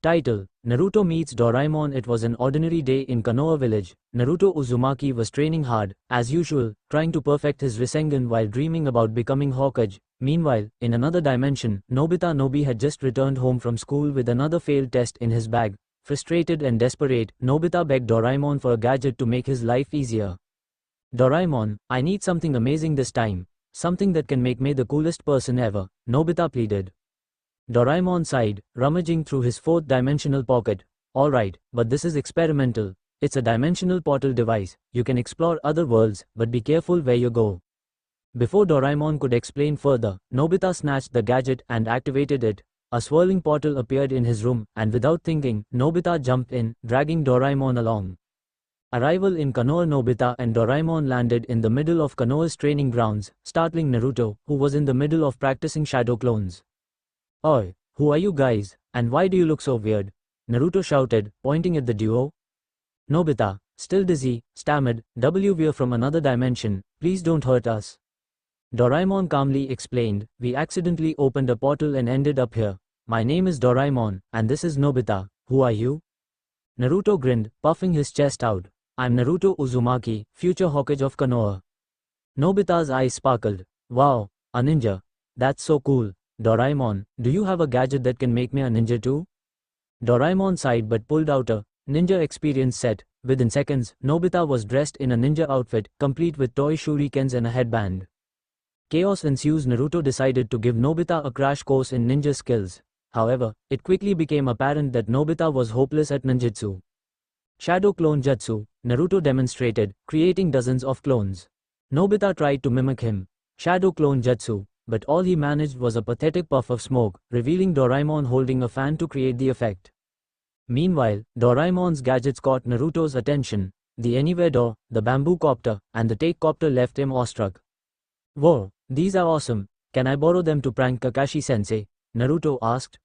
Title: Naruto meets Doraemon. It was an ordinary day in Konoha village. Naruto Uzumaki was training hard, as usual, trying to perfect his Rasengan while dreaming about becoming Hokage. Meanwhile, in another dimension, Nobita Nobi had just returned home from school with another failed test in his bag. Frustrated and desperate, Nobita begged Doraemon for a gadget to make his life easier. "Doraemon, I need something amazing this time. Something that can make me the coolest person ever," Nobita pleaded. Doraemon sighed, rummaging through his fourth dimensional pocket. "Alright, but this is experimental. It's a dimensional portal device. You can explore other worlds, but be careful where you go." Before Doraemon could explain further, Nobita snatched the gadget and activated it. A swirling portal appeared in his room, and without thinking, Nobita jumped in, dragging Doraemon along. Arrival in Konoha. Nobita and Doraemon landed in the middle of Konoha's training grounds, startling Naruto, who was in the middle of practicing shadow clones. "Oi, who are you guys, and why do you look so weird?" Naruto shouted, pointing at the duo. Nobita, still dizzy, stammered, "We're from another dimension, please don't hurt us." Doraemon calmly explained, "We accidentally opened a portal and ended up here. My name is Doraemon, and this is Nobita. Who are you?" Naruto grinned, puffing his chest out. "I'm Naruto Uzumaki, future Hokage of Konoha." Nobita's eyes sparkled. "Wow, a ninja. That's so cool. Doraemon, do you have a gadget that can make me a ninja too?" Doraemon sighed but pulled out a ninja experience set. Within seconds, Nobita was dressed in a ninja outfit, complete with toy shurikens and a headband. Chaos ensues. Naruto decided to give Nobita a crash course in ninja skills. However, it quickly became apparent that Nobita was hopeless at ninjutsu. Shadow clone jutsu, Naruto demonstrated, creating dozens of clones. Nobita tried to mimic him. Shadow clone jutsu, but all he managed was a pathetic puff of smoke, revealing Doraemon holding a fan to create the effect. Meanwhile, Doraemon's gadgets caught Naruto's attention. The anywhere door, the bamboo copter, and the take copter left him awestruck. "Whoa, these are awesome. Can I borrow them to prank Kakashi-sensei?" Naruto asked.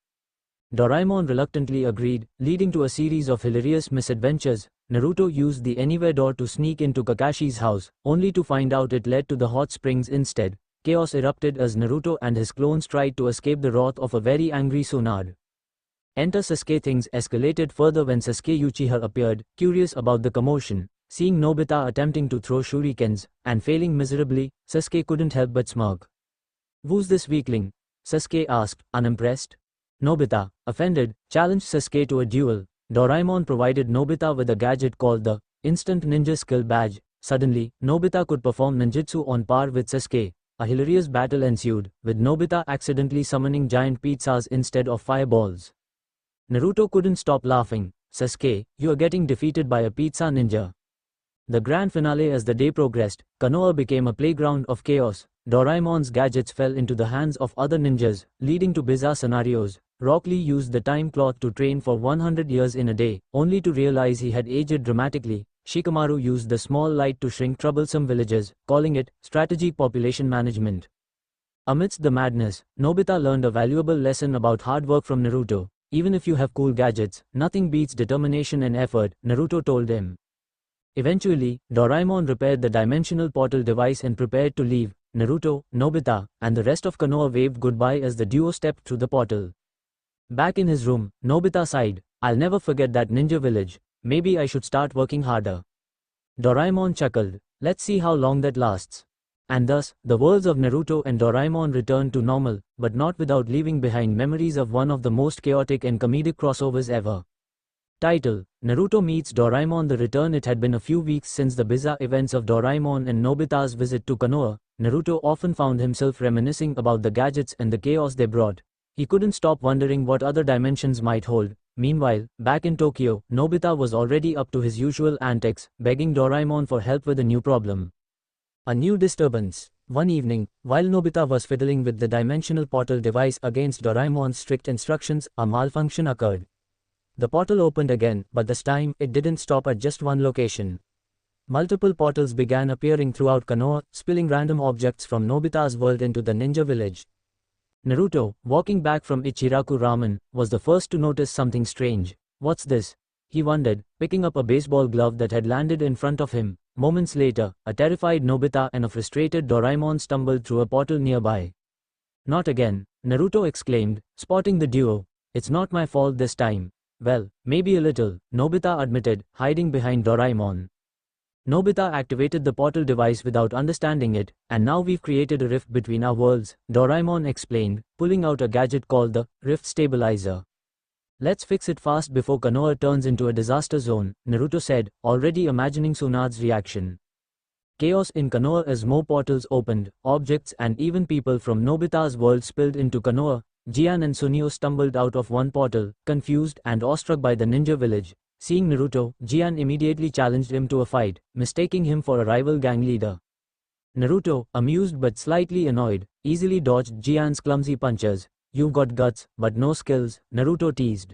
Doraemon reluctantly agreed, leading to a series of hilarious misadventures. Naruto used the anywhere door to sneak into Kakashi's house, only to find out it led to the hot springs instead. Chaos erupted as Naruto and his clones tried to escape the wrath of a very angry Tsunade. Enter Sasuke. Things escalated further when Sasuke Uchiha appeared, curious about the commotion. Seeing Nobita attempting to throw shurikens, and failing miserably, Sasuke couldn't help but smirk. "Who's this weakling?" Sasuke asked, unimpressed. Nobita, offended, challenged Sasuke to a duel. Doraemon provided Nobita with a gadget called the Instant Ninja Skill Badge. Suddenly, Nobita could perform ninjutsu on par with Sasuke. A hilarious battle ensued, with Nobita accidentally summoning giant pizzas instead of fireballs. Naruto couldn't stop laughing. "Sasuke, you are getting defeated by a pizza ninja." The grand finale. As the day progressed, Konoha became a playground of chaos. Doraemon's gadgets fell into the hands of other ninjas, leading to bizarre scenarios. Rock Lee used the time cloth to train for 100 years in a day, only to realize he had aged dramatically. Shikamaru used the small light to shrink troublesome villages, calling it strategic population management. Amidst the madness, Nobita learned a valuable lesson about hard work from Naruto. "Even if you have cool gadgets, nothing beats determination and effort," Naruto told him. Eventually, Doraemon repaired the dimensional portal device and prepared to leave. Naruto, Nobita, and the rest of Konoha waved goodbye as the duo stepped through the portal. Back in his room, Nobita sighed. "I'll never forget that ninja village. Maybe I should start working harder." Doraemon chuckled. "Let's see how long that lasts." And thus, the worlds of Naruto and Doraemon returned to normal, but not without leaving behind memories of one of the most chaotic and comedic crossovers ever. Title: Naruto meets Doraemon. The return. It had been a few weeks since the bizarre events of Doraemon and Nobita's visit to Konoha. Naruto often found himself reminiscing about the gadgets and the chaos they brought. He couldn't stop wondering what other dimensions might hold. Meanwhile, back in Tokyo, Nobita was already up to his usual antics, begging Doraemon for help with a new problem. A new disturbance. One evening, while Nobita was fiddling with the dimensional portal device against Doraemon's strict instructions, a malfunction occurred. The portal opened again, but this time, it didn't stop at just one location. Multiple portals began appearing throughout Konoha, spilling random objects from Nobita's world into the ninja village. Naruto, walking back from Ichiraku Ramen, was the first to notice something strange. "What's this?" he wondered, picking up a baseball glove that had landed in front of him. Moments later, a terrified Nobita and a frustrated Doraemon stumbled through a portal nearby. "Not again," Naruto exclaimed, spotting the duo. "It's not my fault this time." Well, maybe a little, Nobita admitted, hiding behind Doraemon. Nobita activated the portal device without understanding it, and now we've created a rift between our worlds, Doraemon explained, pulling out a gadget called the Rift Stabilizer. Let's fix it fast before Konoha turns into a disaster zone, Naruto said, already imagining Tsunade's reaction. Chaos in Konoha as more portals opened, objects and even people from Nobita's world spilled into Konoha. Jian and Sunio stumbled out of one portal, confused and awestruck by the ninja village. Seeing Naruto, Jian immediately challenged him to a fight, mistaking him for a rival gang leader. Naruto, amused but slightly annoyed, easily dodged Jian's clumsy punches. You've got guts, but no skills, Naruto teased.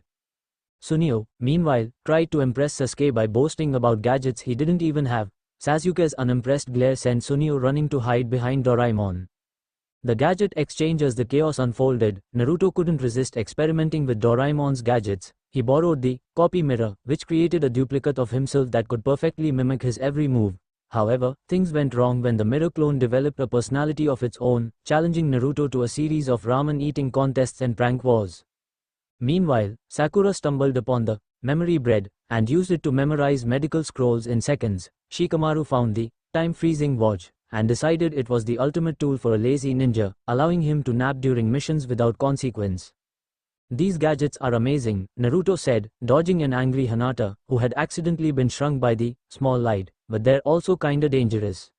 Sunio, meanwhile, tried to impress Sasuke by boasting about gadgets he didn't even have. Sasuke's unimpressed glare sent Sunio running to hide behind Doraemon. The gadget exchange as the chaos unfolded, Naruto couldn't resist experimenting with Doraemon's gadgets. He borrowed the copy mirror, which created a duplicate of himself that could perfectly mimic his every move. However, things went wrong when the mirror clone developed a personality of its own, challenging Naruto to a series of ramen eating contests and prank wars. Meanwhile, Sakura stumbled upon the memory bread and used it to memorize medical scrolls in seconds. Shikamaru found the time-freezing watch and decided it was the ultimate tool for a lazy ninja, allowing him to nap during missions without consequence. These gadgets are amazing, Naruto said, dodging an angry Hinata, who had accidentally been shrunk by the small light, but they're also kinda dangerous.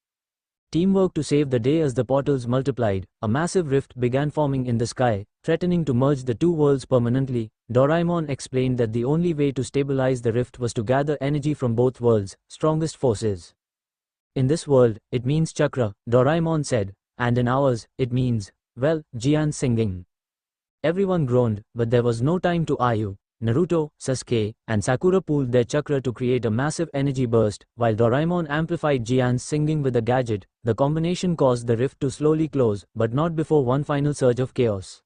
Teamwork to save the day as the portals multiplied, a massive rift began forming in the sky, threatening to merge the two worlds permanently. Doraemon explained that the only way to stabilize the rift was to gather energy from both worlds' strongest forces. In this world, it means chakra, Doraemon said, and in ours, it means, well, Jian singing. Everyone groaned, but there was no time to argue. Naruto, Sasuke, and Sakura pooled their chakra to create a massive energy burst, while Doraemon amplified Jian's singing with a gadget. The combination caused the rift to slowly close, but not before one final surge of chaos.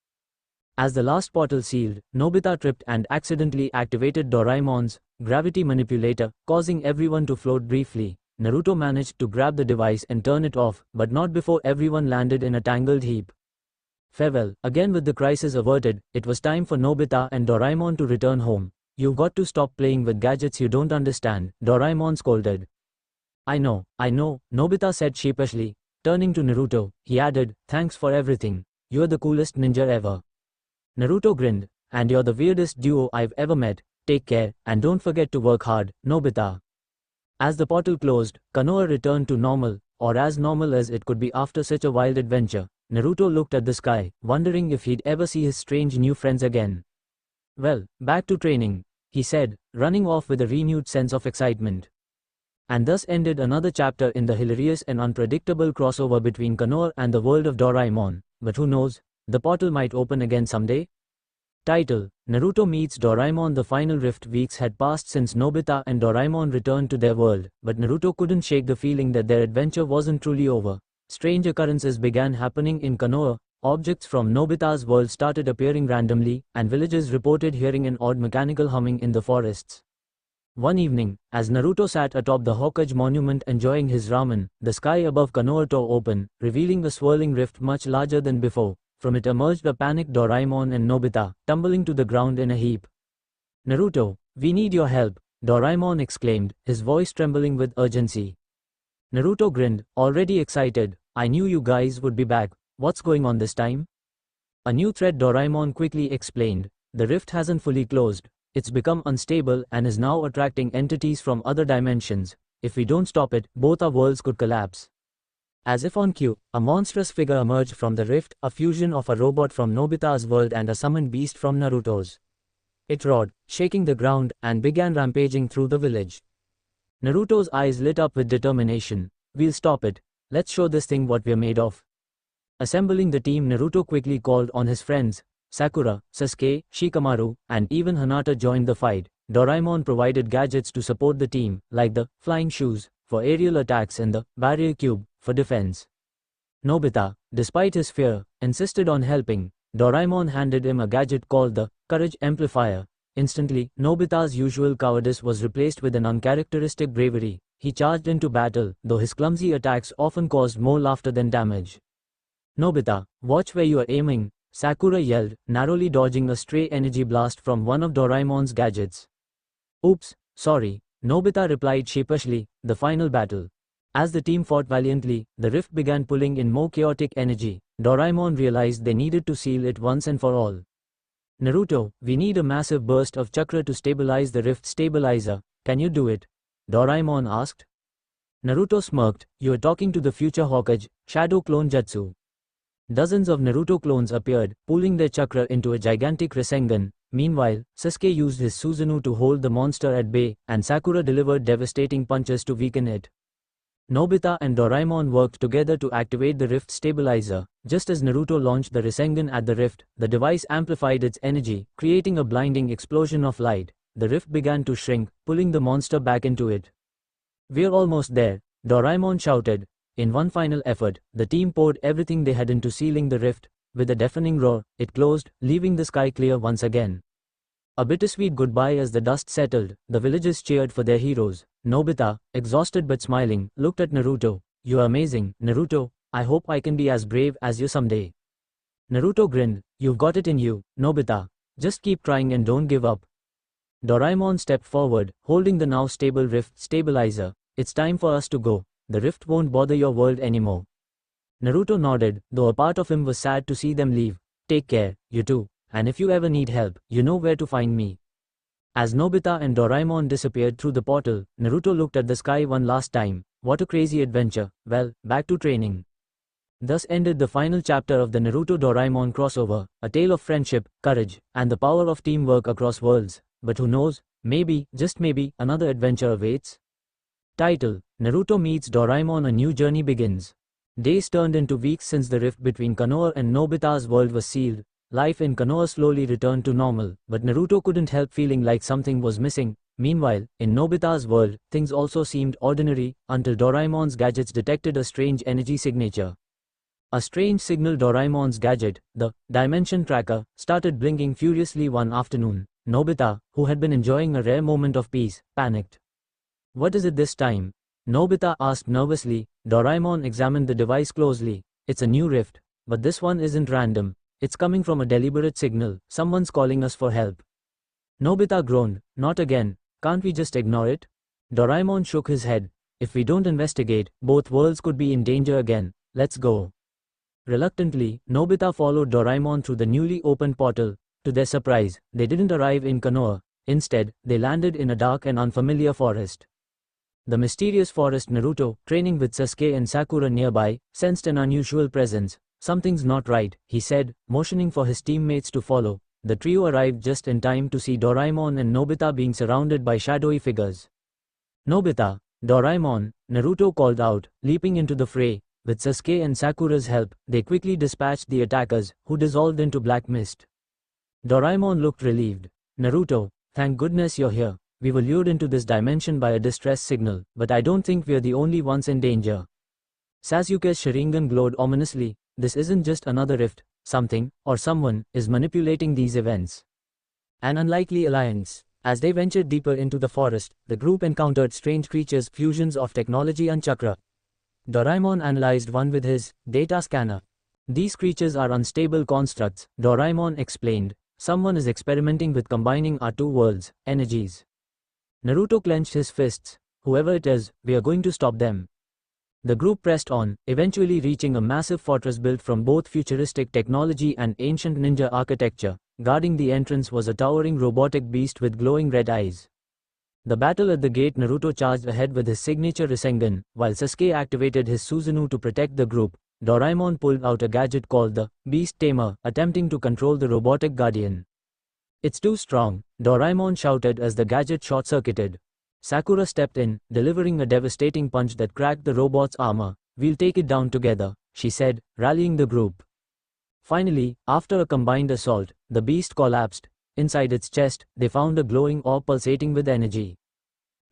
As the last portal sealed, Nobita tripped and accidentally activated Doraemon's gravity manipulator, causing everyone to float briefly. Naruto managed to grab the device and turn it off, but not before everyone landed in a tangled heap. Farewell. Again with the crisis averted, it was time for Nobita and Doraemon to return home. You've got to stop playing with gadgets you don't understand, Doraemon scolded. I know, Nobita said sheepishly. Turning to Naruto, he added, thanks for everything. You're the coolest ninja ever. Naruto grinned, and you're the weirdest duo I've ever met. Take care, and don't forget to work hard, Nobita. As the portal closed, Konoha returned to normal, or as normal as it could be after such a wild adventure. Naruto looked at the sky, wondering if he'd ever see his strange new friends again. Well, back to training, he said, running off with a renewed sense of excitement. And thus ended another chapter in the hilarious and unpredictable crossover between Konoha and the world of Doraemon. But who knows, the portal might open again someday? Title: Naruto meets Doraemon. The final rift. Weeks had passed since Nobita and Doraemon returned to their world, but Naruto couldn't shake the feeling that their adventure wasn't truly over. Strange occurrences began happening in Konoha. Objects from Nobita's world started appearing randomly, and villagers reported hearing an odd mechanical humming in the forests. One evening, as Naruto sat atop the Hokage monument enjoying his ramen, the sky above Konoha tore open, revealing a swirling rift much larger than before. From it emerged a panicked Doraemon and Nobita, tumbling to the ground in a heap. Naruto, we need your help, Doraemon exclaimed, his voice trembling with urgency. Naruto grinned, already excited. I knew you guys would be back. What's going on this time? A new threat, Doraemon quickly explained. The rift hasn't fully closed. It's become unstable and is now attracting entities from other dimensions. If we don't stop it, both our worlds could collapse. As if on cue, a monstrous figure emerged from the rift, a fusion of a robot from Nobita's world and a summoned beast from Naruto's. It roared, shaking the ground, and began rampaging through the village. Naruto's eyes lit up with determination. We'll stop it. Let's show this thing what we're made of. Assembling the team, Naruto quickly called on his friends. Sakura, Sasuke, Shikamaru, and even Hinata joined the fight. Doraemon provided gadgets to support the team, like the flying shoes for aerial attacks and the barrier cube for defense. Nobita, despite his fear, insisted on helping. Doraemon handed him a gadget called the Courage Amplifier. Instantly, Nobita's usual cowardice was replaced with an uncharacteristic bravery. He charged into battle, though his clumsy attacks often caused more laughter than damage. Nobita, watch where you are aiming, Sakura yelled, narrowly dodging a stray energy blast from one of Doraemon's gadgets. Oops, sorry, Nobita replied sheepishly, the final battle. As the team fought valiantly, the rift began pulling in more chaotic energy. Doraemon realized they needed to seal it once and for all. Naruto, we need a massive burst of chakra to stabilize the rift stabilizer. Can you do it? Doraemon asked. Naruto smirked, you are talking to the future Hokage, Shadow Clone Jutsu. Dozens of Naruto clones appeared, pooling their chakra into a gigantic Rasengan. Meanwhile, Sasuke used his Susanoo to hold the monster at bay, and Sakura delivered devastating punches to weaken it. Nobita and Doraemon worked together to activate the rift stabilizer. Just as Naruto launched the Rasengan at the rift, the device amplified its energy, creating a blinding explosion of light. The rift began to shrink, pulling the monster back into it. We're almost there, Doraemon shouted. In one final effort, the team poured everything they had into sealing the rift. With a deafening roar, it closed, leaving the sky clear once again. A bittersweet goodbye as the dust settled. The villagers cheered for their heroes. Nobita, exhausted but smiling, looked at Naruto. You're amazing, Naruto. I hope I can be as brave as you someday. Naruto grinned. You've got it in you, Nobita. Just keep trying and don't give up. Doraemon stepped forward, holding the now stable rift stabilizer. It's time for us to go. The rift won't bother your world anymore. Naruto nodded, though a part of him was sad to see them leave. Take care, you two. And if you ever need help, you know where to find me. As Nobita and Doraemon disappeared through the portal, Naruto looked at the sky one last time. What a crazy adventure. Well, back to training. Thus ended the final chapter of the Naruto-Doraemon crossover, a tale of friendship, courage, and the power of teamwork across worlds. But who knows, maybe, just maybe, another adventure awaits. Title: Naruto meets Doraemon, a new journey begins. Days turned into weeks since the rift between Konoha and Nobita's world was sealed. Life in Konoha slowly returned to normal, but Naruto couldn't help feeling like something was missing. Meanwhile, in Nobita's world, things also seemed ordinary, until Doraemon's gadgets detected a strange energy signature. A strange signal. Doraemon's gadget, the Dimension Tracker, started blinking furiously one afternoon. Nobita, who had been enjoying a rare moment of peace, panicked. What is it this time? Nobita asked nervously. Doraemon examined the device closely. It's a new rift. But this one isn't random. It's coming from a deliberate signal. Someone's calling us for help. Nobita groaned. Not again. Can't we just ignore it? Doraemon shook his head. If we don't investigate, both worlds could be in danger again. Let's go. Reluctantly, Nobita followed Doraemon through the newly opened portal. To their surprise, they didn't arrive in Konoha. Instead, they landed in a dark and unfamiliar forest. The mysterious forest. Naruto, training with Sasuke and Sakura nearby, sensed an unusual presence. Something's not right, he said, motioning for his teammates to follow. The trio arrived just in time to see Doraemon and Nobita being surrounded by shadowy figures. Nobita, Doraemon, Naruto called out, leaping into the fray. With Sasuke and Sakura's help, they quickly dispatched the attackers, who dissolved into black mist. Doraemon looked relieved. Naruto, thank goodness you're here. We were lured into this dimension by a distress signal, but I don't think we're the only ones in danger. Sasuke's Sharingan glowed ominously. This isn't just another rift. Something, or someone, is manipulating these events. An unlikely alliance. As they ventured deeper into the forest, the group encountered strange creatures, fusions of technology and chakra. Doraemon analyzed one with his data scanner. These creatures are unstable constructs, Doraemon explained. Someone is experimenting with combining our two worlds' energies. Naruto clenched his fists. Whoever it is, we are going to stop them. The group pressed on, eventually reaching a massive fortress built from both futuristic technology and ancient ninja architecture. Guarding the entrance was a towering robotic beast with glowing red eyes. The battle at the gate. Naruto charged ahead with his signature Rasengan, while Sasuke activated his Susanoo to protect the group. Doraemon pulled out a gadget called the Beast Tamer, attempting to control the robotic guardian. It's too strong, Doraemon shouted as the gadget short-circuited. Sakura stepped in, delivering a devastating punch that cracked the robot's armor. We'll take it down together, she said, rallying the group. Finally, after a combined assault, the beast collapsed. Inside its chest, they found a glowing orb pulsating with energy.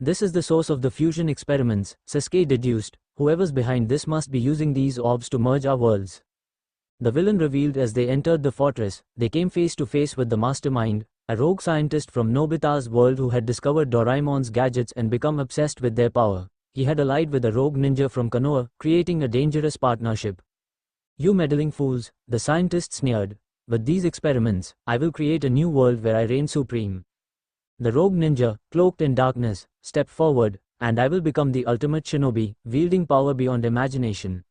This is the source of the fusion experiments, Sasuke deduced. Whoever's behind this must be using these orbs to merge our worlds. The villain revealed as they entered the fortress. They came face to face with the mastermind, a rogue scientist from Nobita's world who had discovered Doraemon's gadgets and become obsessed with their power. He had allied with a rogue ninja from Konoha, creating a dangerous partnership. You meddling fools, the scientist sneered. With these experiments, I will create a new world where I reign supreme. The rogue ninja, cloaked in darkness, stepped forward, and I will become the ultimate shinobi, wielding power beyond imagination.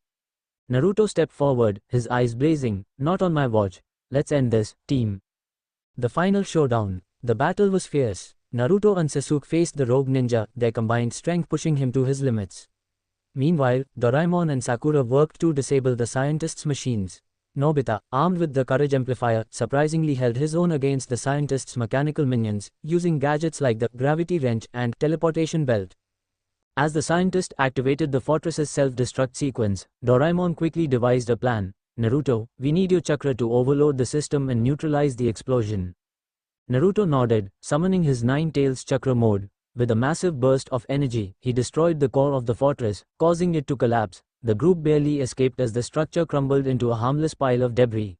Naruto stepped forward, his eyes blazing. Not on my watch. Let's end this, team. The final showdown. The battle was fierce. Naruto and Sasuke faced the rogue ninja, their combined strength pushing him to his limits. Meanwhile, Doraemon and Sakura worked to disable the scientist's machines. Nobita, armed with the courage amplifier, surprisingly held his own against the scientist's mechanical minions, using gadgets like the gravity wrench and teleportation belt. As the scientist activated the fortress's self-destruct sequence, Doraemon quickly devised a plan. Naruto, we need your chakra to overload the system and neutralize the explosion. Naruto nodded, summoning his Nine-Tails chakra mode. With a massive burst of energy, he destroyed the core of the fortress, causing it to collapse. The group barely escaped as the structure crumbled into a harmless pile of debris.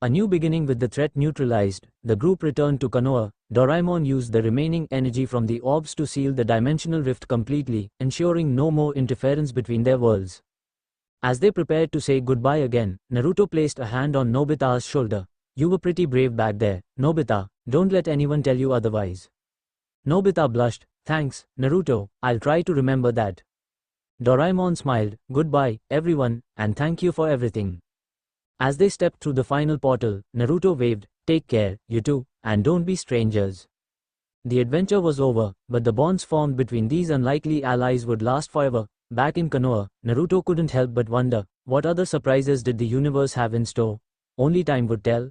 A new beginning with the threat neutralized, the group returned to Konoha. Doraemon used the remaining energy from the orbs to seal the dimensional rift completely, ensuring no more interference between their worlds. As they prepared to say goodbye again, Naruto placed a hand on Nobita's shoulder. You were pretty brave back there, Nobita, don't let anyone tell you otherwise. Nobita blushed. Thanks, Naruto, I'll try to remember that. Doraemon smiled. Goodbye, everyone, and thank you for everything. As they stepped through the final portal, Naruto waved, take care, you two, and don't be strangers. The adventure was over, but the bonds formed between these unlikely allies would last forever. Back in Konoha, Naruto couldn't help but wonder, what other surprises did the universe have in store? Only time would tell.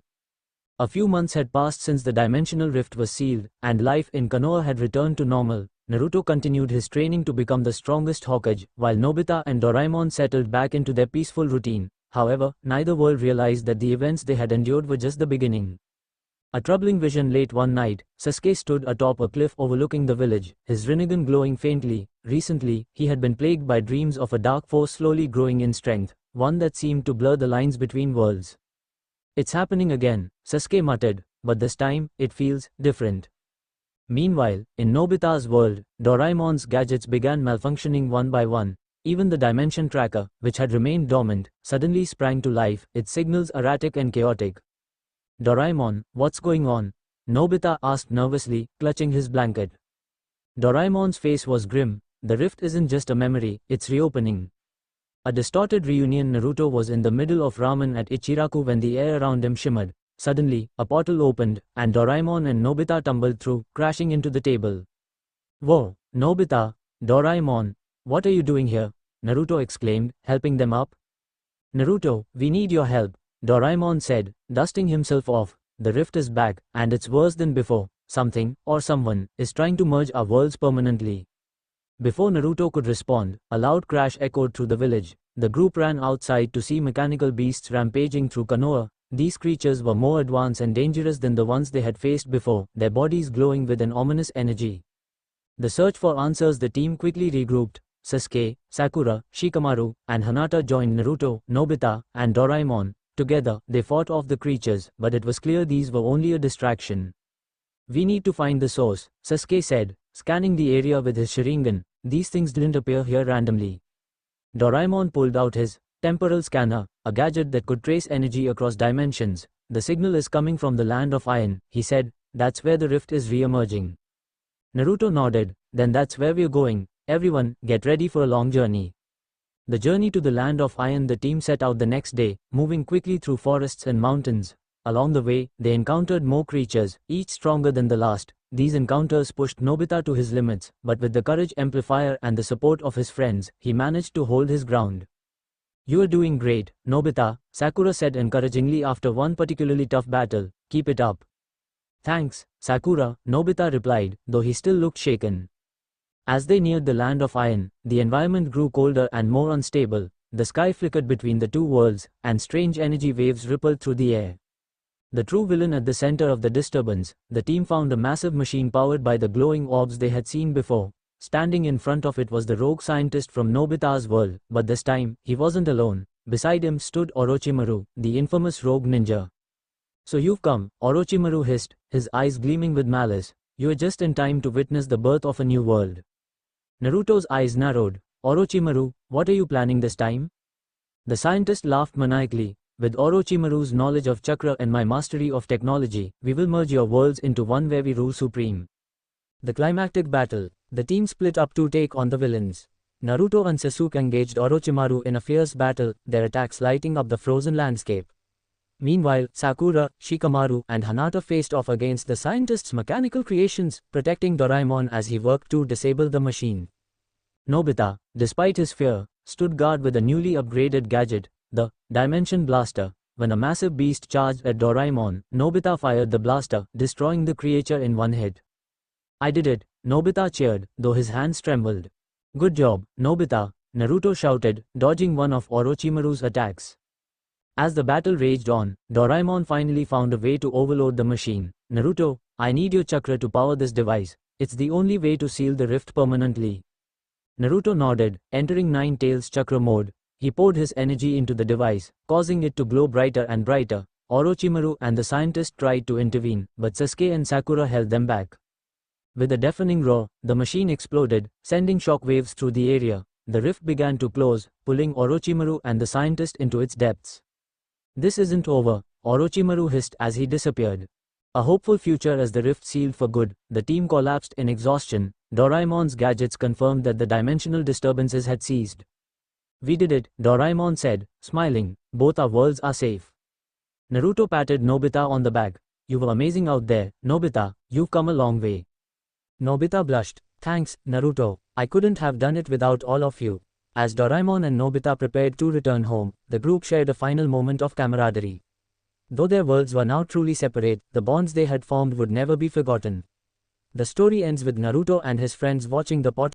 A few months had passed since the dimensional rift was sealed, and life in Konoha had returned to normal. Naruto continued his training to become the strongest Hokage, while Nobita and Doraemon settled back into their peaceful routine. However, neither world realized that the events they had endured were just the beginning. A troubling vision late one night, Sasuke stood atop a cliff overlooking the village, his Rinnegan glowing faintly. Recently, he had been plagued by dreams of a dark force slowly growing in strength, one that seemed to blur the lines between worlds. It's happening again, Sasuke muttered, but this time, it feels different. Meanwhile, in Nobita's world, Doraemon's gadgets began malfunctioning one by one. Even the dimension tracker, which had remained dormant, suddenly sprang to life, its signals erratic and chaotic. Doraemon, what's going on? Nobita asked nervously, clutching his blanket. Doraemon's face was grim. The rift isn't just a memory, it's reopening. A distorted reunion. Naruto was in the middle of ramen at Ichiraku when the air around him shimmered. Suddenly, a portal opened, and Doraemon and Nobita tumbled through, crashing into the table. Whoa, Nobita, Doraemon, what are you doing here? Naruto exclaimed, helping them up. Naruto, we need your help, Doraemon said, dusting himself off. The rift is back, and it's worse than before. Something, or someone, is trying to merge our worlds permanently. Before Naruto could respond, a loud crash echoed through the village. The group ran outside to see mechanical beasts rampaging through Konoha. These creatures were more advanced and dangerous than the ones they had faced before, their bodies glowing with an ominous energy. The search for answers. The team quickly regrouped. Sasuke, Sakura, Shikamaru, and Hinata joined Naruto, Nobita, and Doraemon. Together, they fought off the creatures, but it was clear these were only a distraction. We need to find the source, Sasuke said, scanning the area with his Sharingan. These things didn't appear here randomly. Doraemon pulled out his temporal scanner, a gadget that could trace energy across dimensions. The signal is coming from the land of iron, he said. That's where the rift is re-emerging. Naruto nodded. Then that's where we're going. Everyone, get ready for a long journey. The journey to the land of iron. The team set out the next day, moving quickly through forests and mountains. Along the way, they encountered more creatures, each stronger than the last. These encounters pushed Nobita to his limits, but with the courage amplifier and the support of his friends, he managed to hold his ground. You are doing great, Nobita, Sakura said encouragingly after one particularly tough battle. Keep it up. Thanks, Sakura, Nobita replied, though he still looked shaken. As they neared the land of iron, the environment grew colder and more unstable. The sky flickered between the two worlds, and strange energy waves rippled through the air. The true villain at the center of the disturbance, the team found a massive machine powered by the glowing orbs they had seen before. Standing in front of it was the rogue scientist from Nobita's world, but this time, he wasn't alone. Beside him stood Orochimaru, the infamous rogue ninja. So you've come, Orochimaru hissed, his eyes gleaming with malice. You are just in time to witness the birth of a new world. Naruto's eyes narrowed. Orochimaru, what are you planning this time? The scientist laughed maniacally. With Orochimaru's knowledge of chakra and my mastery of technology, we will merge your worlds into one where we rule supreme. The climactic battle. The team split up to take on the villains. Naruto and Sasuke engaged Orochimaru in a fierce battle, their attacks lighting up the frozen landscape. Meanwhile, Sakura, Shikamaru, and Hinata faced off against the scientist's mechanical creations, protecting Doraemon as he worked to disable the machine. Nobita, despite his fear, stood guard with a newly upgraded gadget, the Dimension Blaster. When a massive beast charged at Doraemon, Nobita fired the blaster, destroying the creature in one hit. I did it, Nobita cheered, though his hands trembled. Good job, Nobita, Naruto shouted, dodging one of Orochimaru's attacks. As the battle raged on, Doraemon finally found a way to overload the machine. Naruto, I need your chakra to power this device. It's the only way to seal the rift permanently. Naruto nodded, entering Nine Tails chakra mode. He poured his energy into the device, causing it to glow brighter and brighter. Orochimaru and the scientist tried to intervene, but Sasuke and Sakura held them back. With a deafening roar, the machine exploded, sending shockwaves through the area. The rift began to close, pulling Orochimaru and the scientist into its depths. This isn't over, Orochimaru hissed as he disappeared. A hopeful future as the rift sealed for good. The team collapsed in exhaustion. Doraemon's gadgets confirmed that the dimensional disturbances had ceased. We did it, Doraemon said, smiling. Both our worlds are safe. Naruto patted Nobita on the back. You were amazing out there, Nobita. You've come a long way. Nobita blushed. Thanks, Naruto. I couldn't have done it without all of you. As Doraemon and Nobita prepared to return home, the group shared a final moment of camaraderie. Though their worlds were now truly separate, the bonds they had formed would never be forgotten. The story ends with Naruto and his friends watching the pot